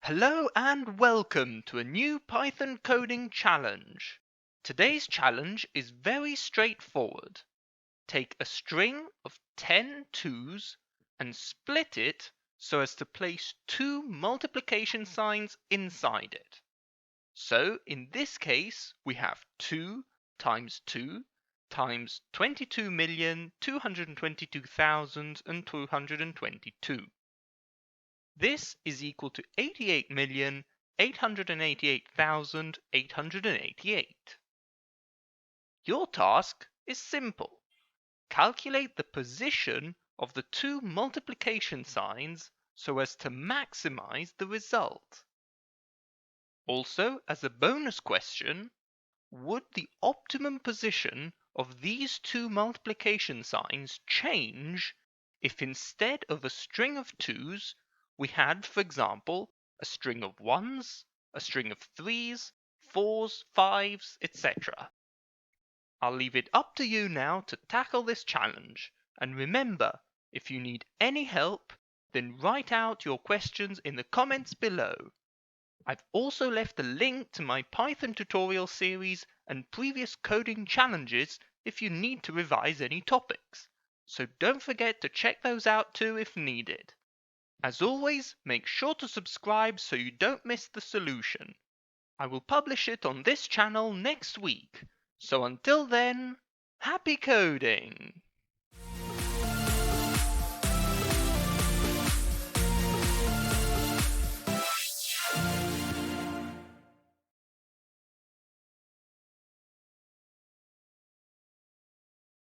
Hello and welcome to a new Python coding challenge. Today's challenge is very straightforward. Take a string of 10 twos and split it so as to place two multiplication signs inside it. So in this case, we have 2 times 2 times 22,222,222. This is equal to 88,888,888. Your task is simple. Calculate the position of the two multiplication signs so as to maximize the result. Also, as a bonus question, would the optimum position of these two multiplication signs change if instead of a string of twos, we had, for example, a string of ones, a string of threes, fours, fives, etc. I'll leave it up to you now to tackle this challenge, and remember, if you need any help, then write out your questions in the comments below. I've also left a link to my Python tutorial series and previous coding challenges if you need to revise any topics, so don't forget to check those out too if needed. As always, make sure to subscribe so you don't miss the solution. I will publish it on this channel next week, so until then, happy coding!